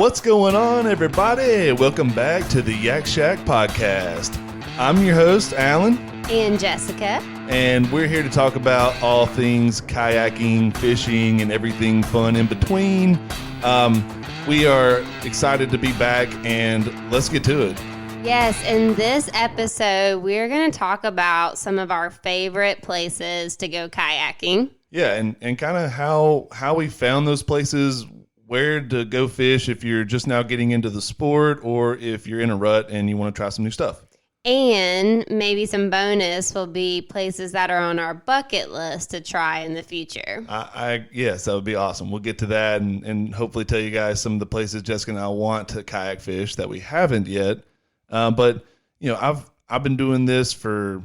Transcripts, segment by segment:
What's going on, everybody? Welcome back to the Yak Shack podcast. I'm your host, Alan. And Jessica. And we're here to talk about all things kayaking, fishing, and everything fun in between. We are excited to be back, and let's get to it. Yes, in this episode, we're going to talk about some of our favorite places to go kayaking. Yeah, and kind of how we found those places, where to go fish if you're just now getting into the sport or if you're in a rut and you want to try some new stuff. And maybe some bonus will be places that are on our bucket list to try in the future. Yes, that would be awesome. We'll get to that and hopefully tell you guys some of the places Jessica and I want to kayak fish that we haven't yet. But you know, I've been doing this for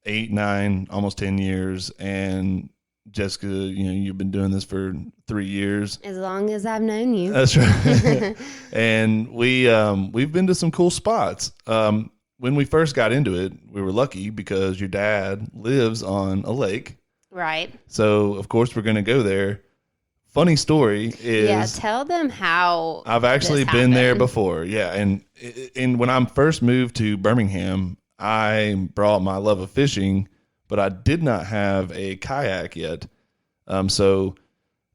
8, 9, almost 10 years, and Jessica, you know, you've been doing this for 3 years. As long as I've known you. That's right. And we've been to some cool spots. When we first got into it, we were lucky because your dad lives on a lake. Right. So, of course, we're going to go there. Funny story is... Yeah, tell them how I've actually been there before. Yeah, and when I first moved to Birmingham, I brought my love of fishing, but I did not have a kayak yet. So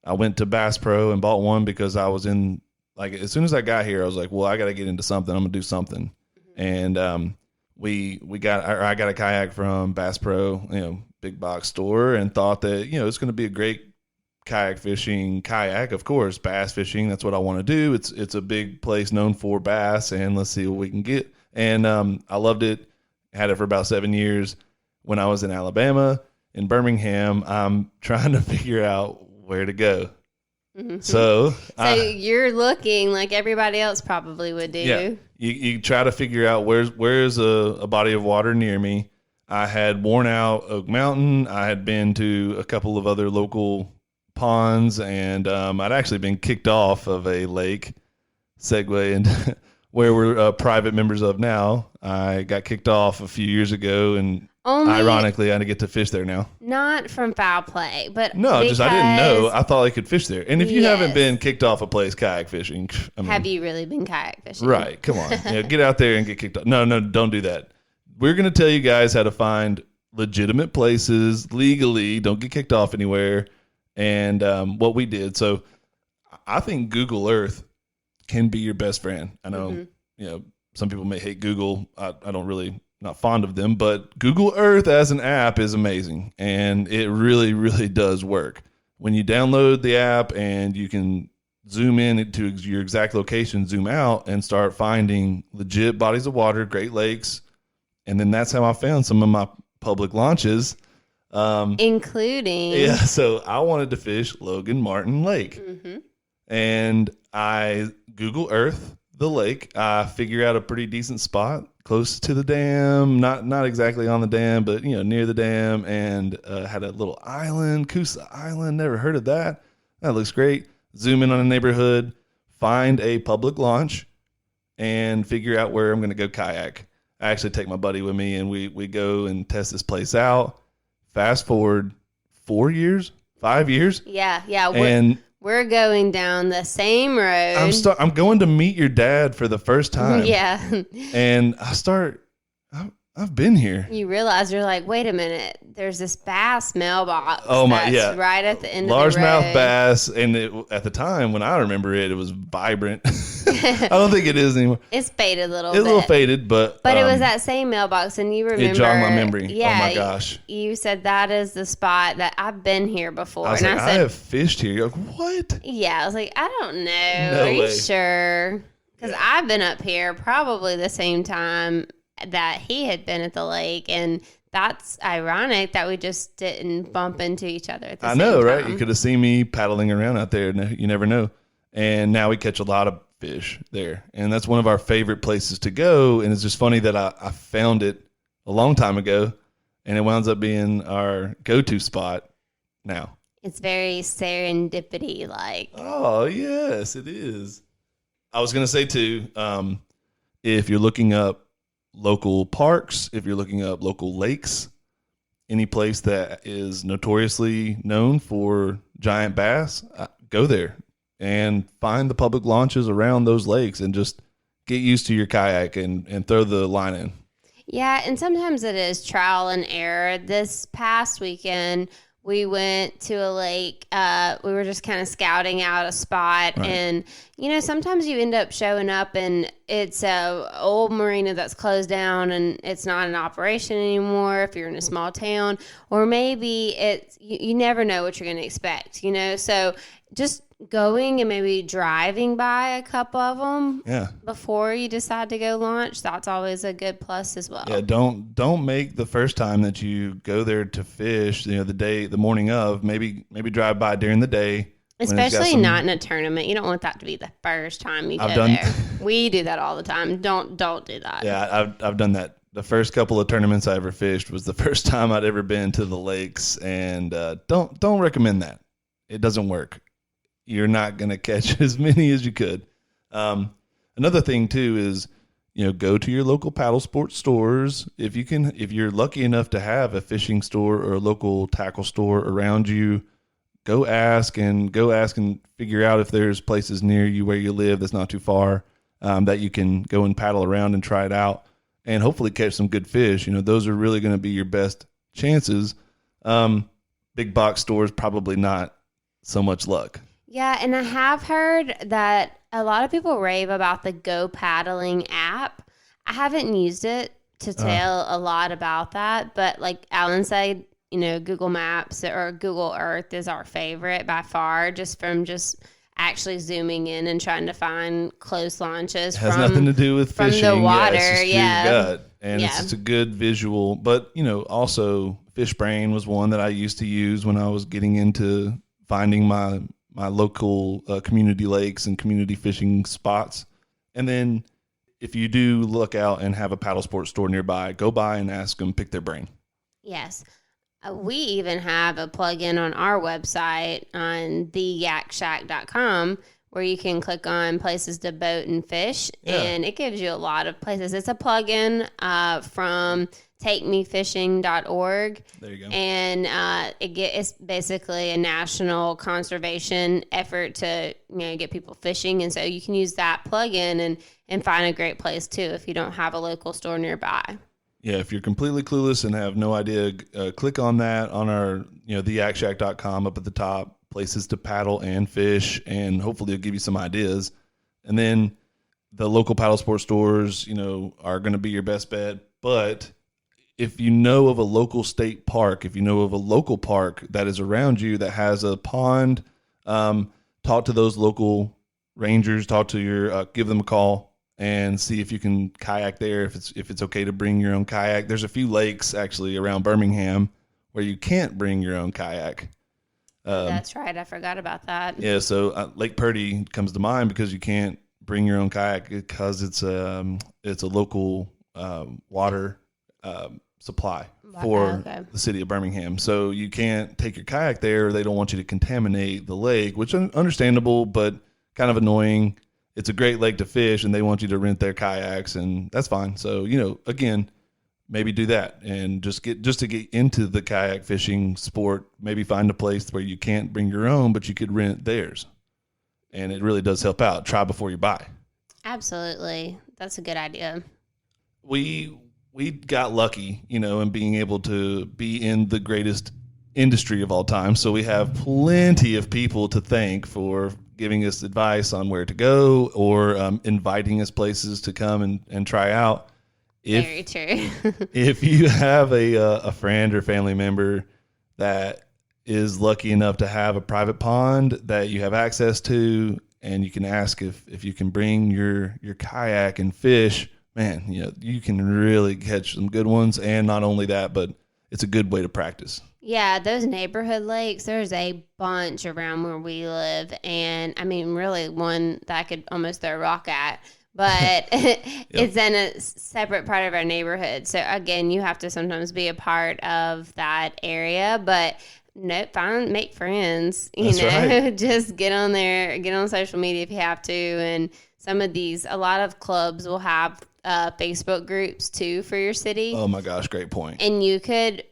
I went to Bass Pro and bought one because I was in, like, as soon as I got here, I was like, well, I got to get into something. I'm going to do something. And I got a kayak from Bass Pro, you know, big box store, and thought that, you know, it's going to be a great kayak fishing kayak. Of course, bass fishing, that's what I want to do. It's a big place known for bass, and let's see what we can get. And I loved it. Had it for about 7 years. When I was in Alabama, in Birmingham, I'm trying to figure out where to go. Mm-hmm. So you're looking like everybody else probably would do. Yeah, you try to figure out where's a body of water near me. I had worn out Oak Mountain. I had been to a couple of other local ponds, and I'd actually been kicked off of a lake. Segue into where we're private members of now. I got kicked off a few years ago, and ironically, I get to fish there now. Not from foul play, but no, just I didn't know. I thought I could fish there. And if you haven't been kicked off a place kayak fishing, I mean, have you really been kayak fishing? Right, come on. Get out there and get kicked off. No, don't do that. We're going to tell you guys how to find legitimate places legally. Don't get kicked off anywhere. And what we did. So I think Google Earth can be your best friend. I know, you know, some people may hate Google. I don't really, not fond of them, but Google Earth as an app is amazing, and it really, really does work. When you download the app and you can zoom in into your exact location, zoom out, and start finding legit bodies of water, Great Lakes, and then that's how I found some of my public launches. Including... Yeah, so I wanted to fish Logan Martin Lake. Mm-hmm. And I Google Earth the lake. I figure out a pretty decent spot close to the dam, not exactly on the dam, but you know, near the dam, and had a little island, Coosa Island. Never heard of that. That looks great. Zoom in on a neighborhood, find a public launch, and figure out where I'm going to go kayak. I actually take my buddy with me, and we go and test this place out. Fast forward 4 years, 5 years. Yeah. And we're going down the same road. I'm going to meet your dad for the first time. Yeah. And I've been here. You realize, you're like, wait a minute, there's this bass mailbox. Right at the end of the road. Largemouth bass. And at the time, when I remember it was vibrant. I don't think it is anymore. It's faded a little bit. It's a little faded, but it was that same mailbox, and you remember. It jogged my memory. Yeah, oh my gosh. You said that is the spot that I've been here before. I was like, I have fished here. You're like, what? Yeah, I was like, I don't know. No Are you way. sure? Because I've been up here probably the same time that he had been at the lake, and that's ironic that we just didn't bump into each other at the same time. I know, right? You could have seen me paddling around out there. You never know. And now we catch a lot of fish there, and that's one of our favorite places to go. And it's just funny that I found it a long time ago, and it winds up being our go-to spot now. It's very serendipity like. Oh yes, it is. I was going to say too, if you're looking up local parks, if you're looking up local lakes, any place that is notoriously known for giant bass, go there. and find the public launches around those lakes and just get used to your kayak and throw the line in. Yeah, and sometimes it is trial and error. This past weekend, we went to a lake. We were just kind of scouting out a spot. Right. And, sometimes you end up showing up and it's a old marina that's closed down and it's not in operation anymore if you're in a small town. Or maybe you never know what you're going to expect, So just going and maybe driving by a couple of them before you decide to go launch, that's always a good plus as well. Yeah, don't make the first time that you go there to fish, the morning of, maybe drive by during the day. Especially not in a tournament. You don't want that to be the first time you go there. We do that all the time. Don't do that. Yeah, I've done that. The first couple of tournaments I ever fished was the first time I'd ever been to the lakes, and don't recommend that. It doesn't work. You're not going to catch as many as you could. Another thing too is, go to your local paddle sports stores. If you're lucky enough to have a fishing store or a local tackle store around you, go ask and figure out if there's places near you where you live that's not too far, that you can go and paddle around and try it out and hopefully catch some good fish. Those are really going to be your best chances. Big box stores, probably not so much luck. Yeah, and I have heard that a lot of people rave about the Go Paddling app. I haven't used it to tell a lot about that, but like Alan said, Google Maps or Google Earth is our favorite by far, just actually zooming in and trying to find close launches. It has nothing to do with fishing. From the water, it's just your gut, and it's a good visual. But, also FishBrain was one that I used to use when I was getting into finding my local community lakes and community fishing spots. And then if you do look out and have a paddle sports store nearby, go by and ask them, pick their brain. Yes. We even have a plugin on our website on theyakshack.com where you can click on places to boat and fish, and it gives you a lot of places. It's a plugin from takemefishing.org. There you go. And it's basically a national conservation effort to get people fishing, and so you can use that plugin and find a great place too if you don't have a local store nearby. Yeah, if you're completely clueless and have no idea, click on that on our theyakshack.com up at the top, places to paddle and fish, and hopefully it'll give you some ideas. And then the local paddle sports stores, are going to be your best bet. But if you know of a local state park, if you know of a local park that is around you that has a pond, talk to those local rangers, give them a call and see if you can kayak there, if it's okay to bring your own kayak. There's a few lakes actually around Birmingham where you can't bring your own kayak. That's right. I forgot about that. Yeah, so Lake Purdy comes to mind because you can't bring your own kayak because it's a local water supply for the city of Birmingham. So you can't take your kayak there. They don't want you to contaminate the lake, which is understandable, but kind of annoying. It's a great lake to fish, and they want you to rent their kayaks, and that's fine. So, again, maybe do that, and just to get into the kayak fishing sport, maybe find a place where you can't bring your own, but you could rent theirs. And it really does help out. Try before you buy. Absolutely. That's a good idea. We got lucky, in being able to be in the greatest industry of all time. So we have plenty of people to thank for giving us advice on where to go or inviting us places to come and try out. Very true. If you have a friend or family member that is lucky enough to have a private pond that you have access to, and you can ask if you can bring your kayak and fish, man, you can really catch some good ones. And not only that, but it's a good way to practice. Yeah, those neighborhood lakes, there's a bunch around where we live. And I mean, really one that I could almost throw a rock at, but it's in a separate part of our neighborhood. So again, you have to sometimes be a part of that area, but make friends, right. Just get on there, get on social media if you have to. And a lot of clubs will have Facebook groups too for your city. Oh my gosh, great point. And you could,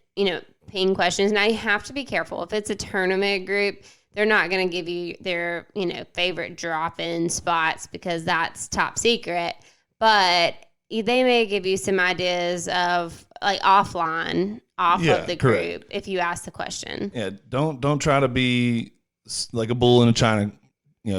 ping questions. Now you have to be careful. If it's a tournament group, they're not going to give you their, favorite drop-in spots because that's top secret. But they may give you some ideas of like offline of the group correct. if you ask the question. Yeah, don't try to be like a bull in a china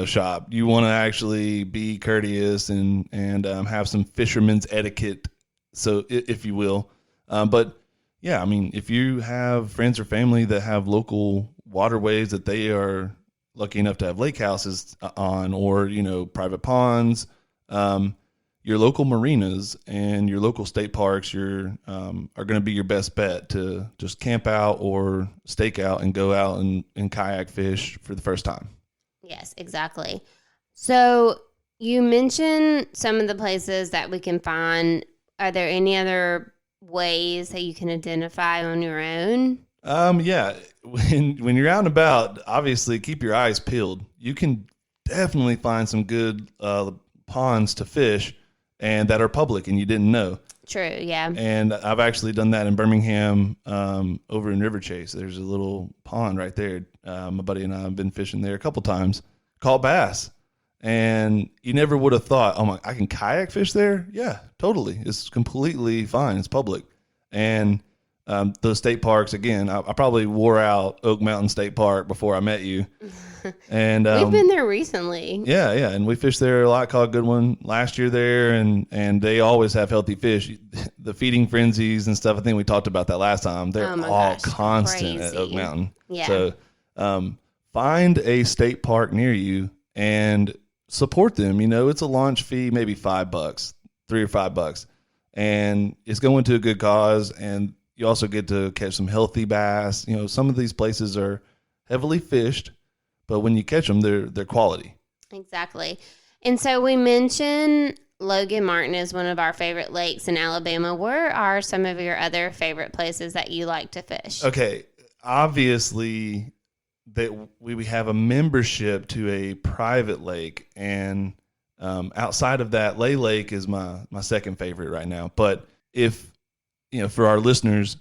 shop. You want to actually be courteous and have some fisherman's etiquette, so if you will. But yeah, I mean, if you have friends or family that have local waterways that they are lucky enough to have lake houses on, or private ponds, your local marinas and your local state parks are going to be your best bet to just camp out or stake out and go out and kayak fish for the first time. Yes, exactly. So you mentioned some of the places that we can find. Are there any other ways that you can identify on your own? Yeah. When you're out and about, obviously keep your eyes peeled. You can definitely find some good ponds to fish and that are public and you didn't know. True, yeah. And I've actually done that in Birmingham, over in River Chase. There's a little pond right there. My buddy and I have been fishing there a couple times, caught bass. And you never would have thought, I can kayak fish there? Yeah, totally. It's completely fine. It's public. And those state parks, again, I probably wore out Oak Mountain State Park before I met you. And we've been there recently. Yeah, and we fished there a lot. Caught a good one last year there, and they always have healthy fish. The feeding frenzies and stuff, I think we talked about that last time. They're all constant at Oak Mountain. Yeah. So find a state park near you and support them. It's a launch fee, maybe $5, $3 or $5, and it's going to a good cause. And you also get to catch some healthy bass. Some of these places are heavily fished, but when you catch them, they're quality. Exactly. And so we mentioned Logan Martin is one of our favorite lakes in Alabama. Where are some of your other favorite places that you like to fish? Okay, obviously that we have a membership to a private lake, and outside of that, Lay Lake is my second favorite right now. But if for our listeners,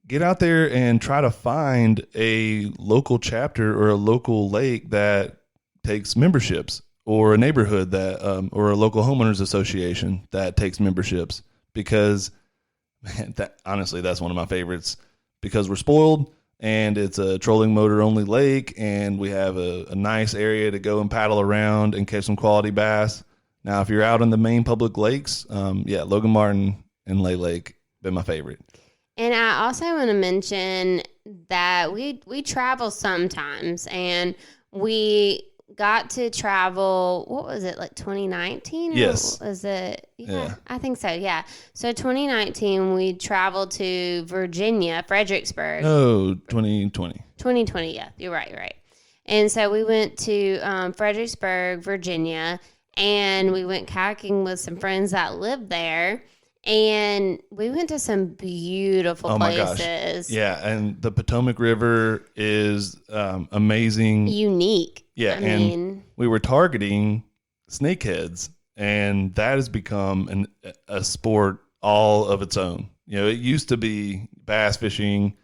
get out there and try to find a local chapter or a local lake that takes memberships, or a neighborhood that, or a local homeowners association that takes memberships, because honestly, that's one of my favorites, because we're spoiled and it's a trolling motor only lake and we have a nice area to go and paddle around and catch some quality bass. Now, if you're out in the main public lakes, Logan Martin and Lay Lake been my favorite. And I also want to mention that we travel sometimes, and we got to travel, what was it, like 2019? Yes. Or was it? Yeah, I think so, yeah. So 2019, we traveled to Virginia, Fredericksburg. Oh, 2020. 2020, yeah, you're right. And so we went to Fredericksburg, Virginia, and we went kayaking with some friends that lived there. And we went to some beautiful places. Yeah, and the Potomac River is amazing. Unique. Yeah, I mean, we were targeting snakeheads, and that has become a sport all of its own. It used to be bass fishing,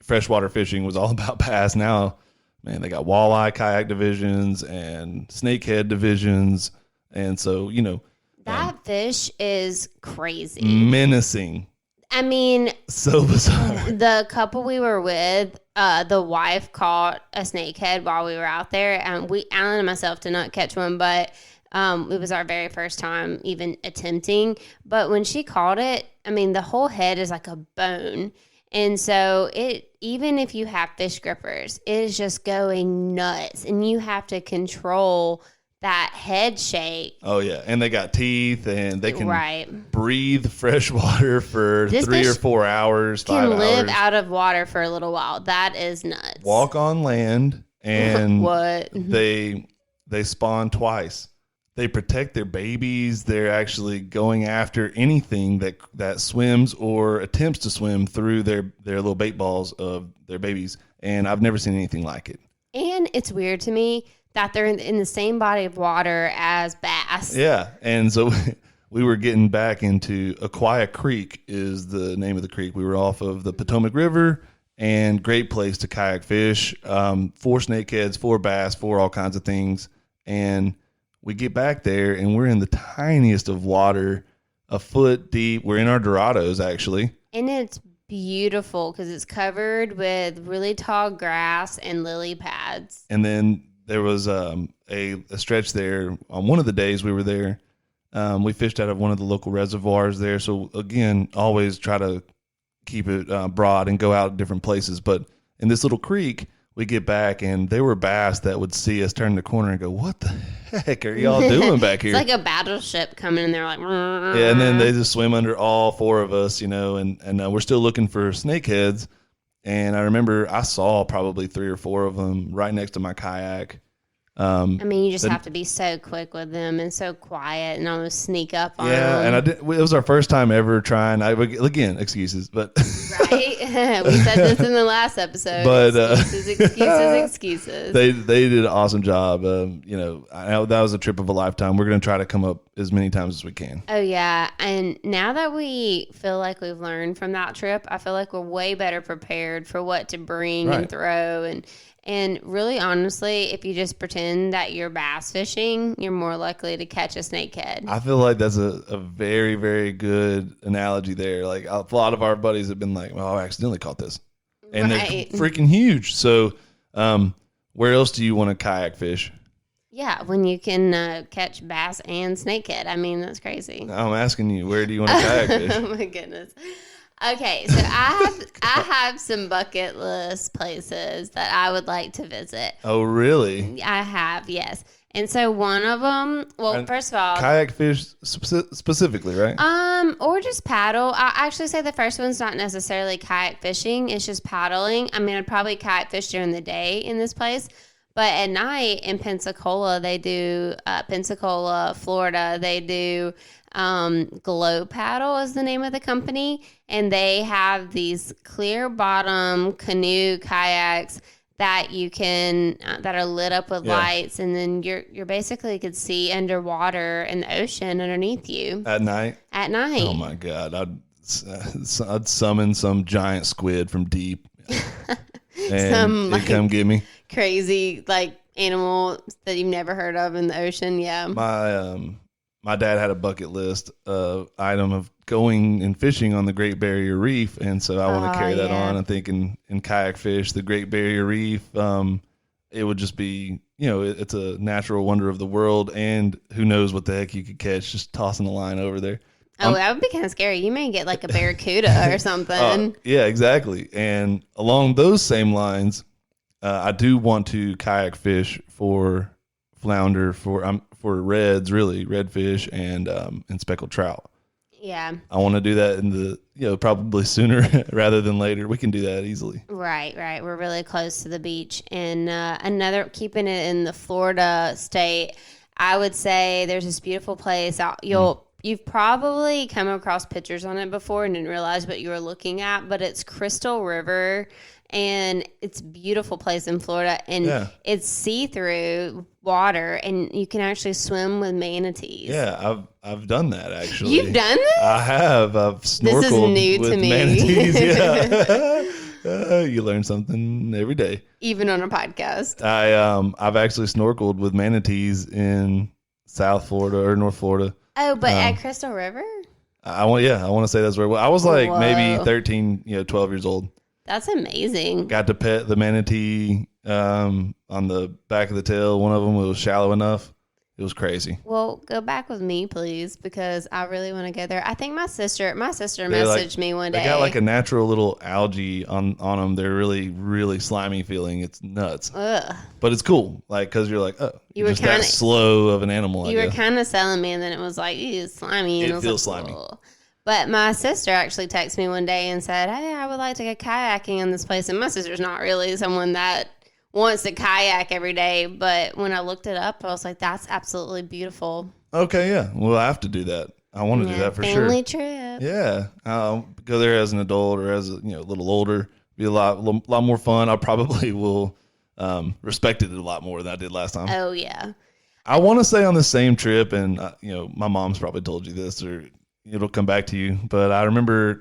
freshwater fishing was all about bass. Now, man, they got walleye kayak divisions and snakehead divisions. And so, that fish is crazy. Menacing. I mean, so bizarre. The couple we were with, the wife caught a snakehead while we were out there. And Alan and myself did not catch one, but it was our very first time even attempting. But when she caught it, I mean, the whole head is like a bone. And so even if you have fish grippers, it is just going nuts. And you have to control that head shake. Oh, yeah. And they got teeth, and they can breathe fresh water for 3 or 4 hours, 5 hours. Can live out of water for a little while. That is nuts. Walk on land, and what? They spawn twice. They protect their babies. They're actually going after anything that swims or attempts to swim through their little bait balls of their babies. And I've never seen anything like it. And it's weird to me that they're in the same body of water as bass. Yeah, and so we were getting back into Aquia Creek is the name of the creek. We were off of the Potomac River, and great place to kayak fish. 4 snakeheads, 4 bass, 4 all kinds of things. And we get back there, and we're in the tiniest of water, a foot deep. We're in our Dorados, actually. And it's beautiful because it's covered with really tall grass and lily pads. And then there was a stretch there on one of the days we were there. We fished out of one of the local reservoirs there. So, again, always try to keep it broad and go out different places. But in this little creek, we get back, and there were bass that would see us turn the corner and go, what the heck are y'all doing back here? It's like a battleship coming, and they're like, yeah, and then they just swim under all 4 of us, and we're still looking for snakeheads. And I remember I saw probably 3 or 4 of them right next to my kayak. I mean, you just have to be so quick with them and so quiet and almost sneak up on them. Yeah, and it was our first time ever trying. Again, excuses, but right. We said this in the last episode. But excuses. They did an awesome job. I know that was a trip of a lifetime. We're going to try to come up as many times as we can. Oh yeah, and now that we feel like we've learned from that trip, I feel like we're way better prepared for what to bring and throw and really, honestly, if you just pretend that you're bass fishing, you're more likely to catch a snakehead. I feel like that's a very, very good analogy there. Like a lot of our buddies have been like, well, I accidentally caught this. And they're freaking huge. So where else do you want to kayak fish? Yeah, when you can catch bass and snakehead. I mean, that's crazy. I'm asking you, where do you want to kayak fish? Oh, my goodness. Okay, so I have some bucket list places that I would like to visit. Oh, really? I have, yes. And so one of them, first of all, kayak fish specifically, right? Or just paddle. I actually say the first one's not necessarily kayak fishing; it's just paddling. I mean, I'd probably kayak fish during the day in this place, but at night in Pensacola, they do Pensacola, Florida. They do. Glow Paddle is the name of the company, and they have these clear bottom canoe kayaks that you can that are lit up with lights, and then you're basically could see underwater in the ocean underneath you at night. Oh my God, I'd summon some giant squid from deep, and it'd come get me. Crazy like animal that you've never heard of in the ocean. Yeah, my dad had a bucket list item of going and fishing on the Great Barrier Reef, and so I want to carry that on. I'm thinking in kayak fish, the Great Barrier Reef, it would just be, it's a natural wonder of the world, and who knows what the heck you could catch just tossing the line over there. Oh, that would be kind of scary. You may get like a barracuda or something. Yeah, exactly. And along those same lines, I do want to kayak fish for flounder, for redfish and speckled trout. Yeah. I want to do that in the, probably sooner rather than later. We can do that easily. Right. We're really close to the beach. And keeping it in the Florida state, I would say there's this beautiful place. You've probably come across pictures on it before and didn't realize what you were looking at, but it's Crystal River. And it's a beautiful place in Florida, and it's see-through water, and you can actually swim with manatees. Yeah, I've done that actually. You've done this? I have. I've snorkeled this is new with to me. manatees. Yeah, you learn something every day, even on a podcast. I've actually snorkeled with manatees in South Florida or North Florida. Oh, but at Crystal River? I want to say that's where I was like maybe 13, 12 years old. That's amazing. Got to pet the manatee on the back of the tail. One of them was shallow enough. It was crazy. Well, go back with me, please, because I really want to go there. I think my sister messaged me one day. They got like a natural little algae on them. They're really, really slimy feeling. It's nuts. Ugh. But it's cool, like, because you're like, you're just that slow of an animal. You were kind of selling me, and then it was like, ew, slimy. And it feels slimy. Ugh. But my sister actually texted me one day and said, hey, I would like to go kayaking in this place. And my sister's not really someone that wants to kayak every day. But when I looked it up, I was like, that's absolutely beautiful. Okay, yeah. We'll have to do that. I want to do that for sure. Family trip. Yeah. I'll go there as an adult or as a little older. Be a lot more fun. I probably will respect it a lot more than I did last time. Oh, yeah. I want to say on the same trip, and, my mom's probably told you this, or it'll come back to you. But I remember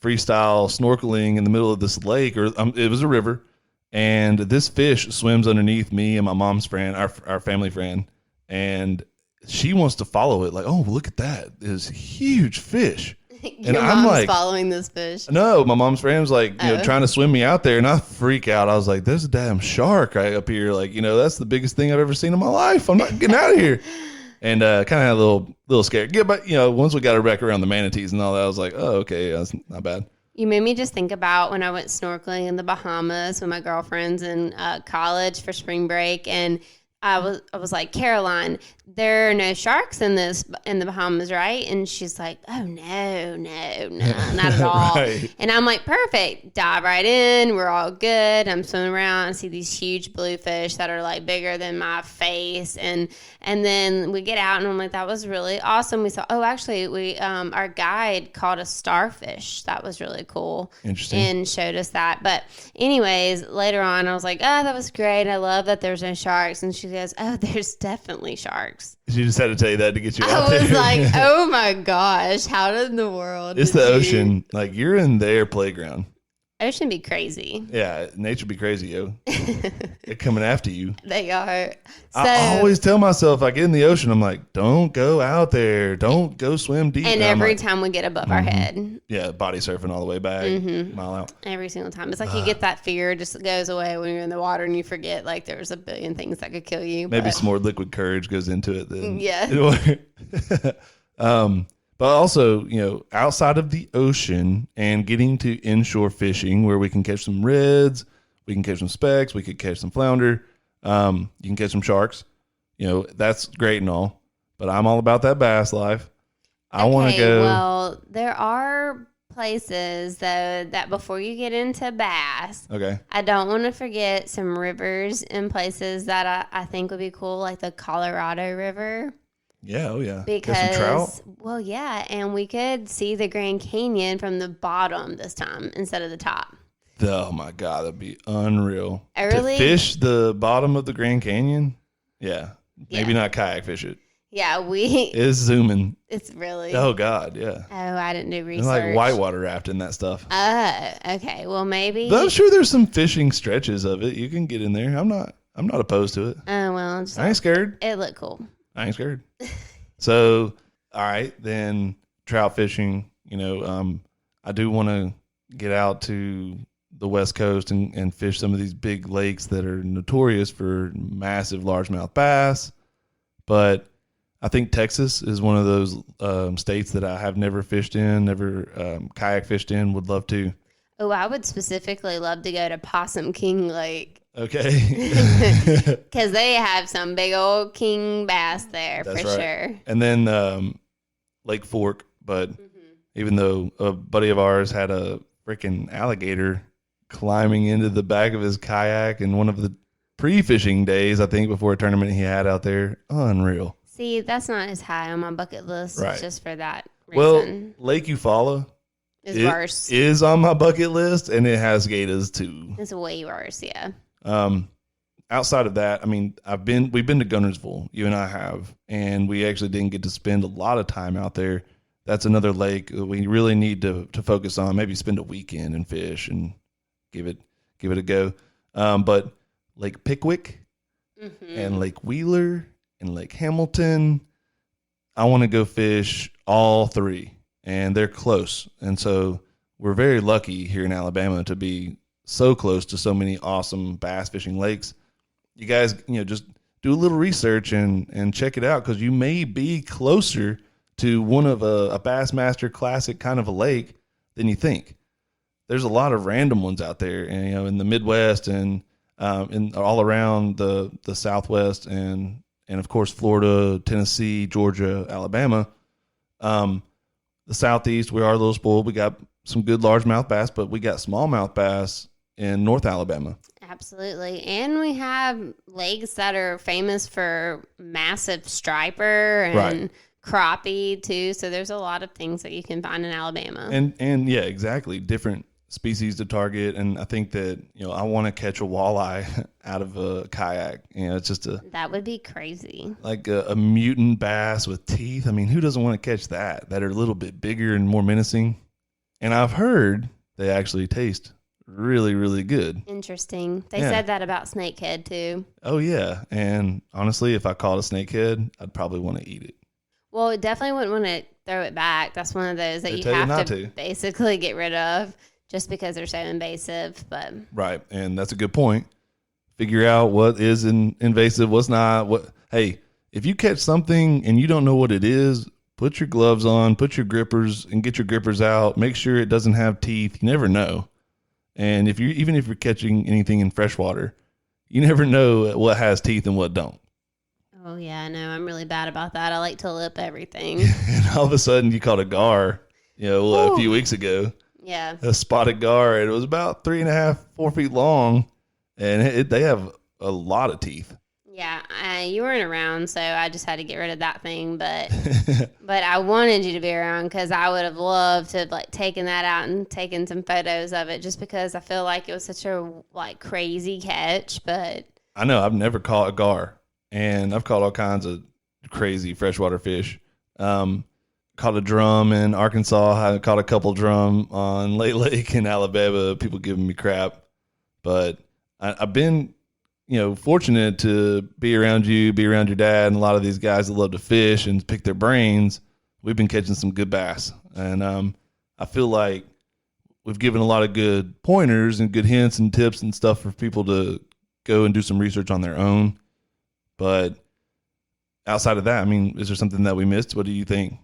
freestyle snorkeling in the middle of this lake, or it was a river, and this fish swims underneath me and my mom's friend, our family friend, and she wants to follow it. Like, oh, look at that! This huge fish. Your mom's like, following this fish. No, my mom's friend was like, trying to swim me out there, and I freak out. I was like, "There's a damn shark right up here! Like, that's the biggest thing I've ever seen in my life. I'm not getting out of here." And kind of had a little scared. Yeah, but once we got a wreck around the manatees and all that, I was like, "Oh, okay, that's not bad." You made me just think about when I went snorkeling in the Bahamas with my girlfriends in college for spring break, and I was like, Caroline, there are no sharks in the Bahamas, right? And she's like, oh, no, not at all. Right. And I'm like, perfect. Dive right in. We're all good. I'm swimming around. I see these huge bluefish that are like bigger than my face. And then we get out and I'm like, that was really awesome. We saw, actually, our guide caught a starfish. That was really cool. Interesting. And showed us that. But anyways, later on, I was like, oh, that was great. I love that there's no sharks. And she goes, oh, there's definitely sharks. She just had to tell you that to get you out there. I was like, oh my gosh, how in the world? It's the ocean. Like, you're in their playground. Ocean be crazy. Yeah, nature be crazy, yo. They're coming after you. They are. So, I always tell myself, I get in the ocean, I'm like, don't go out there. Don't go swim deep. And every time we get above our head. Yeah, body surfing all the way back, mile out. Every single time. It's like you get that fear, just goes away when you're in the water and you forget like there's a billion things that could kill you. Maybe some more liquid courage goes into it then. Yeah. But also, outside of the ocean and getting to inshore fishing where we can catch some reds, we can catch some specks, we could catch some flounder, you can catch some sharks. That's great and all, but I'm all about that bass life. I want to go. Well, there are places though that before you get into bass, okay, I don't want to forget some rivers and places that I think would be cool, like the Colorado River. Yeah, oh yeah. Because, some trout? Well, yeah, and we could see the Grand Canyon from the bottom this time instead of the top. Oh my God, that'd be unreal. Really? To fish the bottom of the Grand Canyon? Yeah. Maybe not kayak fish it. Yeah, It's zooming. It's really. Oh God, yeah. Oh, I didn't do research. It's like whitewater rafting, that stuff. Okay. Well, maybe. But I'm sure there's some fishing stretches of it. You can get in there. I'm not opposed to it. Oh well, I ain't scared. It looked cool. I ain't scared. So, all right, then trout fishing. I do want to get out to the West Coast and fish some of these big lakes that are notorious for massive largemouth bass. But I think Texas is one of those states that I have never fished in, never kayak fished in. Would love to. Oh, I would specifically love to go to Possum King Lake. Okay. Because they have some big old king bass there. That's for right. Sure. And then Lake Fork, but even though a buddy of ours had a freaking alligator climbing into the back of his kayak in one of the pre-fishing days, I think, before a tournament he had out there. Unreal. See, that's not as high on my bucket list just for that reason. Well, Lake Eufaula worse. Is on my bucket list, and it has gators too. It's way worse, yeah. Outside of that, I mean, we've been to Gunnersville, you and I have, and we actually didn't get to spend a lot of time out there. That's another lake that we really need to focus on. Maybe spend a weekend and fish and give it a go. But Lake Pickwick and Lake Wheeler and Lake Hamilton, I want to go fish all three, and they're close. And so we're very lucky here in Alabama to be so close to so many awesome bass fishing lakes. You guys, just do a little research and check it out, because you may be closer to one of a Bassmaster Classic kind of a lake than you think. There's a lot of random ones out there, and in the Midwest and in all around the Southwest and of course Florida, Tennessee, Georgia, Alabama. The Southeast, we are a little spoiled. We got some good largemouth bass, but we got smallmouth bass in North Alabama. Absolutely. And we have lakes that are famous for massive striper and crappie too. So there's a lot of things that you can find in Alabama. And yeah, exactly. Different species to target. And I think that, I want to catch a walleye out of a kayak. It's just that would be crazy. Like a mutant bass with teeth. I mean, who doesn't want to catch that are a little bit bigger and more menacing? And I've heard they actually taste really, really good. Interesting. They said that about snakehead too. Oh, yeah. And honestly, if I caught a snakehead, I'd probably want to eat it. Well, definitely wouldn't want to throw it back. That's one of those that you have to basically get rid of just because they're so invasive. But right. And that's a good point. Figure out what is invasive, what's not. Hey, if you catch something and you don't know what it is, put your gloves on, put your grippers, and get your grippers out. Make sure it doesn't have teeth. You never know. And even if you're catching anything in freshwater, you never know what has teeth and what don't. Oh, yeah, no, I'm really bad about that. I like to lip everything. And all of a sudden you caught a gar, a few weeks ago. Yeah. A spotted gar, and it was about 3.5, 4 feet long, and they have a lot of teeth. Yeah, you weren't around, so I just had to get rid of that thing. But but I wanted you to be around because I would have loved to have taken that out and taken some photos of it, just because I feel like it was such a crazy catch. But I know I've never caught a gar, and I've caught all kinds of crazy freshwater fish. Caught a drum in Arkansas. I caught a couple drum on Lake in Alabama. People giving me crap, but I've been fortunate to be around you, be around your dad, and a lot of these guys that love to fish and pick their brains. We've been catching some good bass, and I feel like we've given a lot of good pointers and good hints and tips and stuff for people to go and do some research on their own. But outside of that, I mean, is there something that we missed? What do you think?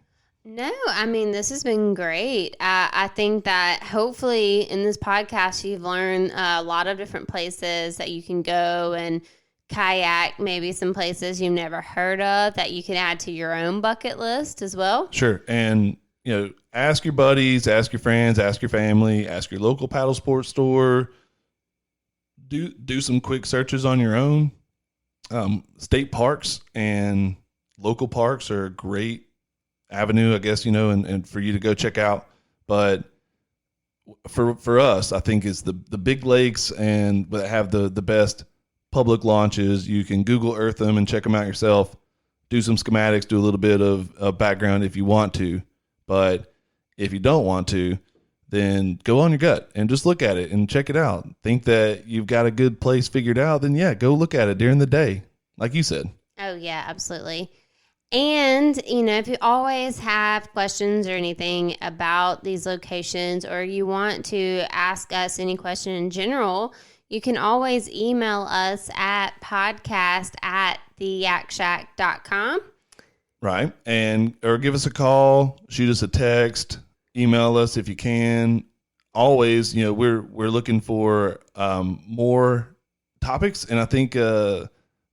No, I mean, this has been great. I think that hopefully in this podcast, you've learned a lot of different places that you can go and kayak, maybe some places you've never heard of that you can add to your own bucket list as well. Sure. And, ask your buddies, ask your friends, ask your family, ask your local paddle sports store. Do some quick searches on your own. State parks and local parks are great avenue, I guess, and for you to go check out. But for us, I think it's the big lakes and that have the best public launches. You can Google Earth them and check them out yourself. Do some schematics, do a little bit of background if you want to. But if you don't want to, then go on your gut and just look at it and check it out. Think that you've got a good place figured out, then go look at it during the day, like you said. Oh, yeah, absolutely. And, if you always have questions or anything about these locations, or you want to ask us any question in general, you can always email us at podcast@theyakshack.com. Right. Or give us a call, shoot us a text, email us if you can. Always, we're looking for more topics. And I think,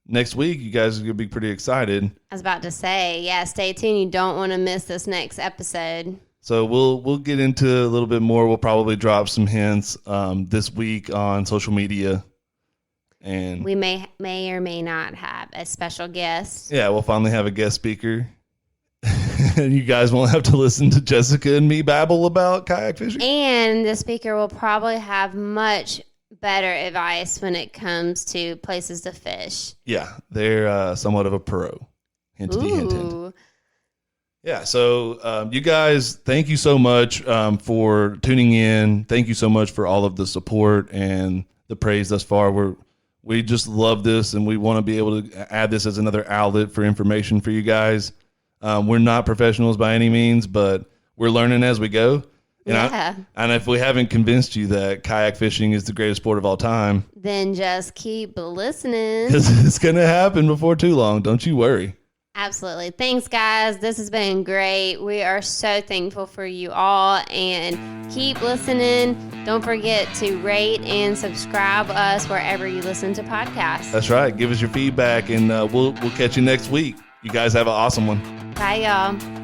next week, you guys are going to be pretty excited. I was about to say, yeah, stay tuned. You don't want to miss this next episode. So we'll get into a little bit more. We'll probably drop some hints this week on social media. And we may or may not have a special guest. Yeah, we'll finally have a guest speaker. And you guys won't have to listen to Jessica and me babble about kayak fishing. And the speaker will probably have much better advice when it comes to places to fish. Yeah, they're somewhat of a pro. Hint, hint, hint. Yeah, so you guys, thank you so much for tuning in. Thank you so much for all of the support and the praise thus far. We just love this, and we want to be able to add this as another outlet for information for you guys. We're not professionals by any means, but we're learning as we go. And if we haven't convinced you that kayak fishing is the greatest sport of all time, then just keep listening. It's going to happen before too long. Don't you worry. Absolutely. Thanks, guys. This has been great. We are so thankful for you all, and keep listening. Don't forget to rate and subscribe us wherever you listen to podcasts. That's right. Give us your feedback, and we'll catch you next week. You guys have an awesome one. Bye, y'all.